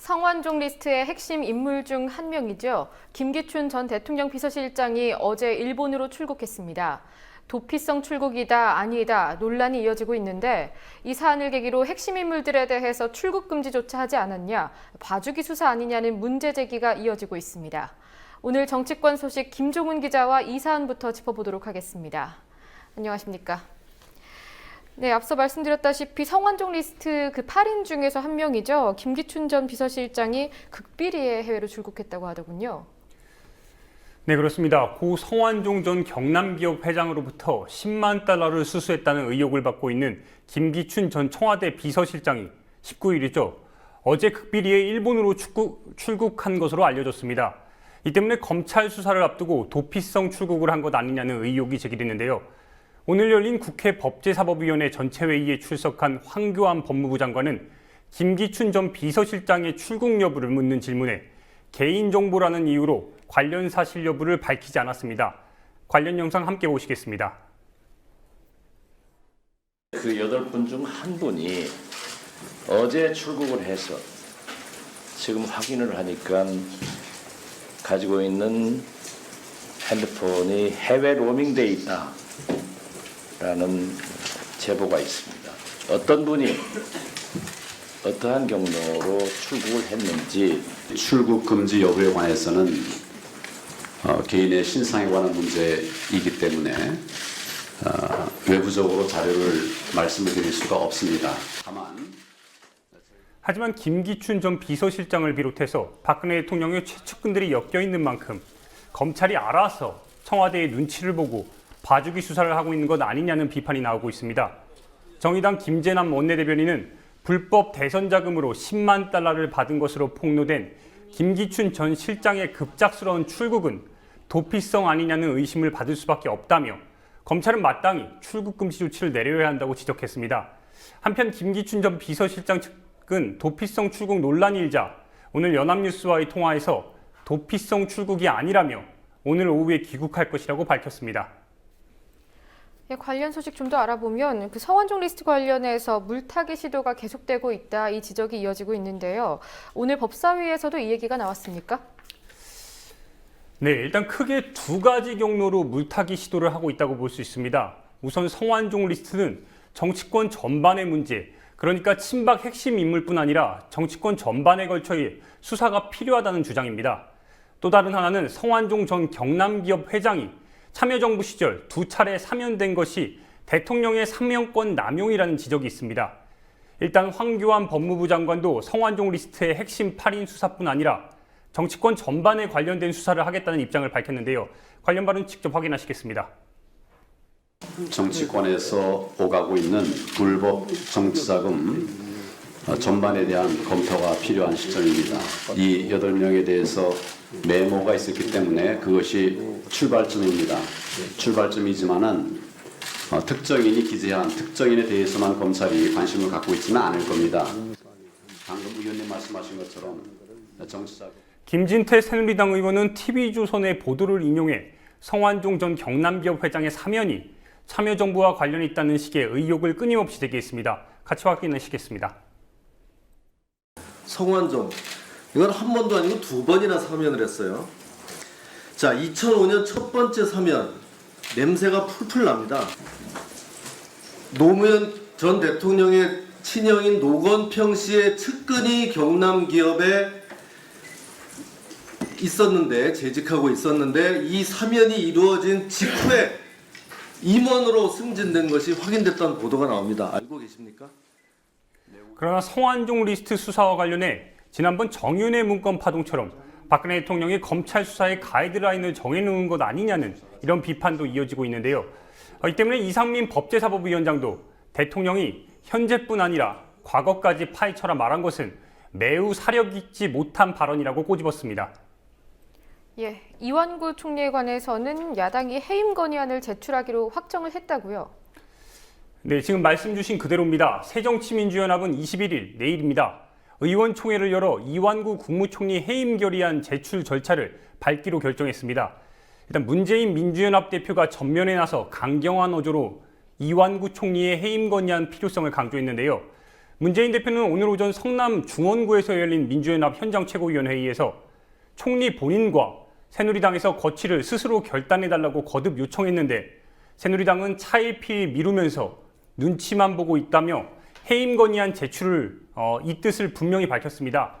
성완종 리스트의 핵심 인물 중 한 명이죠. 김기춘 전 대통령 비서실장이 어제 일본으로 출국했습니다. 도피성 출국이다 아니다 논란이 이어지고 있는데 이 사안을 계기로 핵심 인물들에 대해서 출국 금지조차 하지 않았냐, 봐주기 수사 아니냐는 문제 제기가 이어지고 있습니다. 오늘 정치권 소식 김종훈 기자와 이 사안부터 짚어보도록 하겠습니다. 안녕하십니까? 네, 앞서 말씀드렸다시피 성완종 리스트 그 8인 중에서 한 명이죠. 김기춘 전 비서실장이 극비리에 해외로 출국했다고 하더군요. 네, 그렇습니다. 고 성완종 전 경남기업 회장으로부터 10만 달러를 수수했다는 의혹을 받고 있는 김기춘 전 청와대 비서실장이 19일이죠. 어제 극비리에 일본으로 출국한 것으로 알려졌습니다. 이 때문에 검찰 수사를 앞두고 도피성 출국을 한 것 아니냐는 의혹이 제기됐는데요. 오늘 열린 국회 법제사법위원회 전체회의에 출석한 황교안 법무부 장관은 김기춘 전 비서실장의 출국 여부를 묻는 질문에 개인정보라는 이유로 관련 사실 여부를 밝히지 않았습니다. 관련 영상 함께 보시겠습니다. 그 8분 중 한 분이 어제 출국을 해서 지금 확인을 하니까 가지고 있는 핸드폰이 해외 로밍돼 있다 라는 제보가 있습니다. 어떤 분이 어떠한 경로로 출국을 했는지, 출국 금지 여부에 관해서는 개인의 신상에 관한 문제이기 때문에 외부적으로 자료를 말씀을 드릴 수가 없습니다. 하지만 김기춘 전 비서실장을 비롯해서 박근혜 대통령의 최측근들이 엮여 있는 만큼 검찰이 알아서 청와대의 눈치를 보고 봐주기 수사를 하고 있는 것 아니냐는 비판이 나오고 있습니다. 정의당 김재남 원내대변인은 불법 대선 자금으로 10만 달러를 받은 것으로 폭로된 김기춘 전 실장의 급작스러운 출국은 도피성 아니냐는 의심을 받을 수밖에 없다며 검찰은 마땅히 출국 금지 조치를 내려야 한다고 지적했습니다. 한편 김기춘 전 비서실장 측은 도피성 출국 논란이 일자 오늘 연합뉴스와의 통화에서 도피성 출국이 아니라며 오늘 오후에 귀국할 것이라고 밝혔습니다. 관련 소식 좀 더 알아보면 그 성완종 리스트 관련해서 물타기 시도가 계속되고 있다, 이 지적이 이어지고 있는데요. 오늘 법사위에서도 이 얘기가 나왔습니까? 네, 일단 크게 두 가지 경로로 물타기 시도를 하고 있다고 볼 수 있습니다. 우선 성완종 리스트는 정치권 전반의 문제, 그러니까 친박 핵심 인물뿐 아니라 정치권 전반에 걸쳐 수사가 필요하다는 주장입니다. 또 다른 하나는 성완종 전 경남기업 회장이 참여정부 시절 2차례 사면된 것이 대통령의 사면권 남용이라는 지적이 있습니다. 일단 황교안 법무부 장관도 성완종 리스트의 핵심 8인 수사뿐 아니라 정치권 전반에 관련된 수사를 하겠다는 입장을 밝혔는데요. 관련 발언 직접 확인하시겠습니다. 정치권에서 오가고 있는 불법 정치자금 전반에 대한 검토가 필요한 시점입니다. 이 8명에 대해서 메모가 있었기 때문에 그것이 출발점입니다. 출발점이지만은 특정인이 기재한 특정인에 대해서만 검찰이 관심을 갖고 있지는 않을 겁니다. 방금 의원님 말씀하신 것처럼 정치자금. 김진태 새누리당 의원은 TV조선의 보도를 인용해 성완종 전 경남기업 회장의 사면이 참여정부와 관련이 있다는 식의 의혹을 끊임없이 제기했습니다. 같이 확인하시겠습니다. 성완종, 이건 한 번도 아니고 2번이나 사면을 했어요. 자, 2005년 첫 번째 사면, 냄새가 풀풀 납니다. 노무현 전 대통령의 친형인 노건평 씨의 측근이 경남기업에 있었는데, 재직하고 있었는데, 이 사면이 이루어진 직후에 임원으로 승진된 것이 확인됐다는 보도가 나옵니다. 알고 계십니까? 그러나 성완종 리스트 수사와 관련해 지난번 정윤회 문건 파동처럼 박근혜 대통령이 검찰 수사의 가이드라인을 정해놓은 것 아니냐는 이런 비판도 이어지고 있는데요. 이 때문에 이상민 법제사법위원장도 대통령이 현재뿐 아니라 과거까지 파헤쳐라 말한 것은 매우 사력 있지 못한 발언이라고 꼬집었습니다. 예, 이완구 총리에 관해서는 야당이 해임 건의안을 제출하기로 확정을 했다고요. 네, 지금 말씀 주신 그대로입니다. 새정치민주연합은 21일, 내일입니다. 의원총회를 열어 이완구 국무총리 해임 결의안 제출 절차를 밟기로 결정했습니다. 일단 문재인 민주연합 대표가 전면에 나서 강경한 어조로 이완구 총리의 해임 건의안 필요성을 강조했는데요. 문재인 대표는 오늘 오전 성남 중원구에서 열린 민주연합 현장 최고위원회의에서 총리 본인과 새누리당에서 거취를 스스로 결단해달라고 거듭 요청했는데 새누리당은 차일피일 미루면서 눈치만 보고 있다며 해임 건의안 제출을 이 뜻을 분명히 밝혔습니다.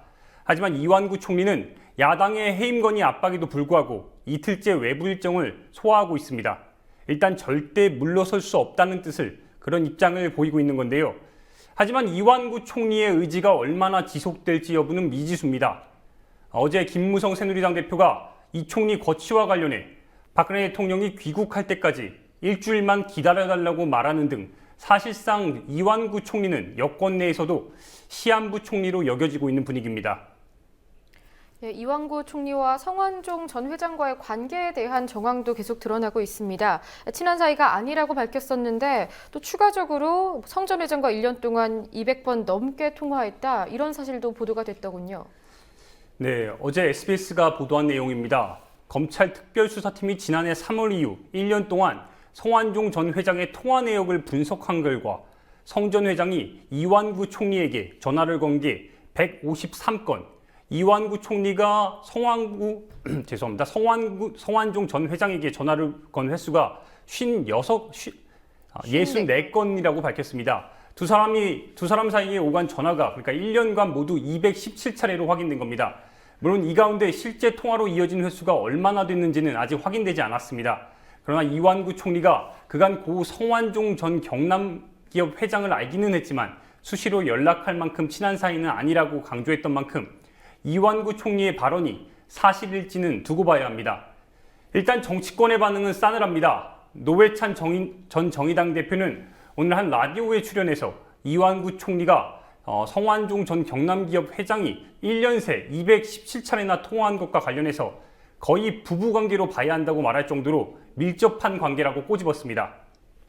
하지만 이완구 총리는 야당의 해임 건의 압박에도 불구하고 이틀째 외부 일정을 소화하고 있습니다. 일단 절대 물러설 수 없다는 뜻을 그런 입장을 보이고 있는 건데요. 하지만 이완구 총리의 의지가 얼마나 지속될지 여부는 미지수입니다. 어제 김무성 새누리당 대표가 이 총리 거취와 관련해 박근혜 대통령이 귀국할 때까지 일주일만 기다려달라고 말하는 등 사실상 이완구 총리는 여권 내에서도 시한부 총리로 여겨지고 있는 분위기입니다. 예, 이완구 총리와 성완종 전 회장과의 관계에 대한 정황도 계속 드러나고 있습니다. 친한 사이가 아니라고 밝혔었는데 또 추가적으로 성 전 회장과 1년 동안 200번 넘게 통화했다 이런 사실도 보도가 됐더군요. 네, 어제 SBS가 보도한 내용입니다. 검찰 특별수사팀이 지난해 3월 이후 1년 동안 성완종 전 회장의 통화 내역을 분석한 결과 성 전 회장이 이완구 총리에게 전화를 건 게 153건, 이완구 총리가 성완종 전 회장에게 전화를 건 횟수가 64건이라고 밝혔습니다. 두 사람 사이에 오간 전화가 그러니까 1년간 모두 217차례로 확인된 겁니다. 물론 이 가운데 실제 통화로 이어진 횟수가 얼마나 됐는지는 아직 확인되지 않았습니다. 그러나 이완구 총리가 그간 고 성완종 전 경남기업 회장을 알기는 했지만 수시로 연락할 만큼 친한 사이는 아니라고 강조했던 만큼 이완구 총리의 발언이 사실일지는 두고 봐야 합니다. 일단 정치권의 반응은 싸늘합니다. 노회찬 전 정의당 대표는 오늘 한 라디오에 출연해서 이완구 총리가 성완종 전 경남기업 회장이 1년 새 217차례나 통화한 것과 관련해서 거의 부부관계로 봐야 한다고 말할 정도로 밀접한 관계라고 꼬집었습니다.